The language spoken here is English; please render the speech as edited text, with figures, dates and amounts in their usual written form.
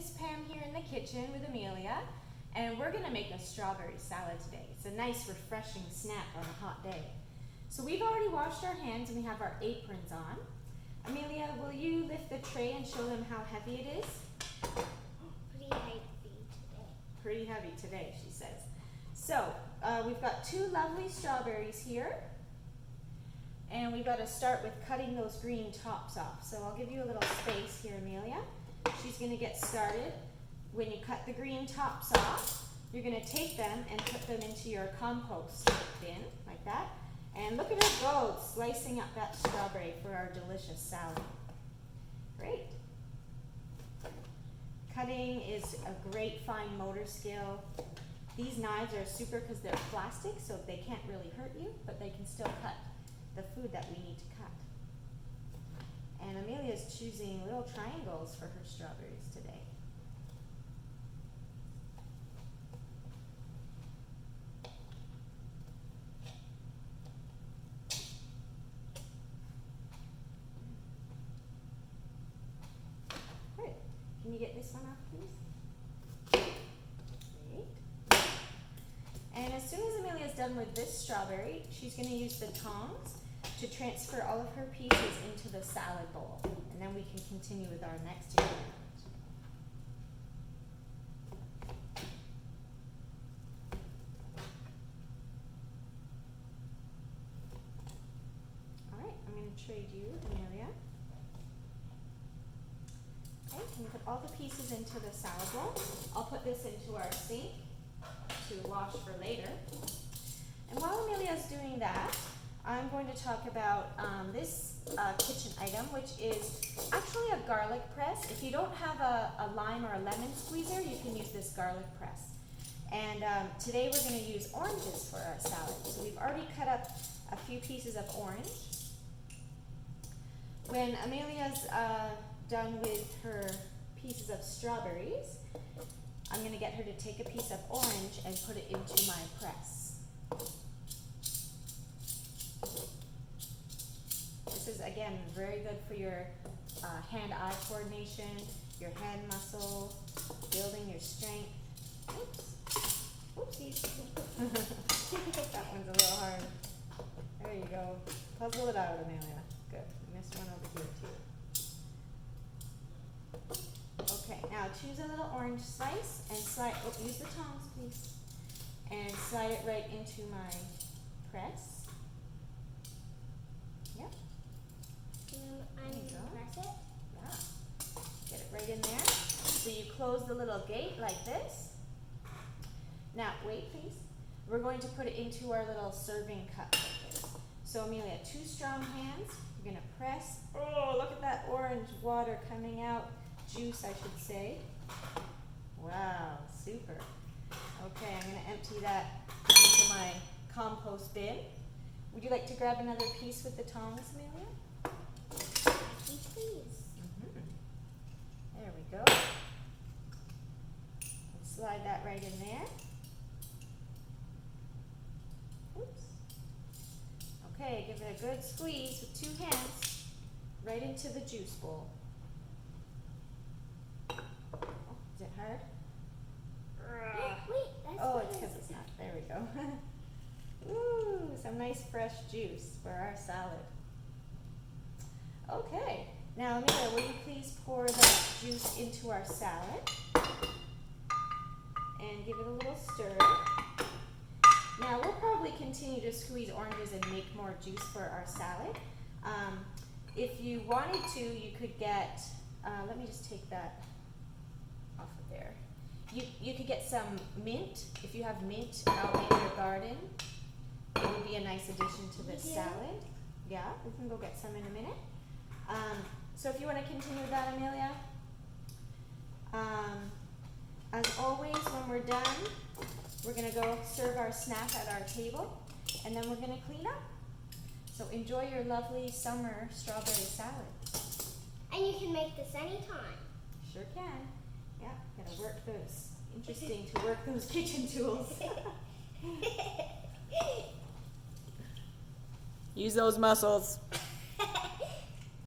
Miss Pam here in the kitchen with Amelia, and we're going to make a strawberry salad today. It's a nice refreshing snack on a hot day. So we've already washed our hands and we have our aprons on. Amelia, will you lift the tray and show them how heavy it is? Pretty heavy today. Pretty heavy today, she says. So we've got 2 lovely strawberries here. And we've got to start with cutting those green tops off. So I'll give you a little space here, Amelia. She's going to get started. When you cut the green tops off, you're going to take them and put them into your compost bin, like that. And look at her go, slicing up that strawberry for our delicious salad. Great. Cutting is a great fine motor skill. These knives are super because they're plastic, so they can't really hurt you, but they can still cut the food that we need to cut. And Amelia's choosing little triangles for her strawberries today. Good. Can you get this one off, please? Great. And as soon as Amelia's done with this strawberry, she's going to use the tongs to transfer all of her pieces into the salad bowl. And then we can continue with our next ingredient. All right, I'm going to trade you, Amelia. Okay, can you put all the pieces into the salad bowl? I'll put this into our sink to wash for later. And while Amelia's doing that, I'm going to talk about this kitchen item, which is actually a garlic press. If you don't have a lime or a lemon squeezer, you can use this garlic press. And today we're going to use oranges for our salad. So we've already cut up a few pieces of orange. When Amelia's done with her pieces of strawberries, I'm going to get her to take a piece of orange and put it into my press. This is, again, very good for your hand-eye coordination, your hand muscle, building your strength. Oops. Oopsies. That one's a little hard. There you go. Puzzle it out, Amelia. Good. I missed one over here, too. Okay, now choose a little orange slice and slide, use the tongs, please, and slide it right into my press. Yep. I'm going to press it. Yeah. Get it right in there. So you close the little gate like this. Now, wait, please. We're going to put it into our little serving cup like this. So, Amelia, 2 strong hands. You're going to press. Oh, look at that orange water coming out. Juice, I should say. Wow, super. Okay, I'm going to empty that into my compost bin. Would you like to grab another piece with the tongs, Amelia? Please. There we go. And slide that right in there. Oops. Okay, give it a good squeeze with 2 hands right into the juice bowl. Oh, is it hard? Wait, that's Oh, it's because it's not. There we go. Ooh, some nice fresh juice for our salad. Okay, now Amelia, will you please pour that juice into our salad and give it a little stir. Now we'll probably continue to squeeze oranges and make more juice for our salad. If you wanted to, you could get, let me just take that off of there. You could get some mint. If you have mint out in your garden, it would be a nice addition to this salad. Yeah, we can go get some in a minute. So if you want to continue with that, Amelia. As always, when we're done, we're going to go serve our snack at our table, and then we're going to clean up. So enjoy your lovely summer strawberry salad. And you can make this anytime. Sure can. Yeah, gotta work those. Interesting to work those kitchen tools. Use those muscles.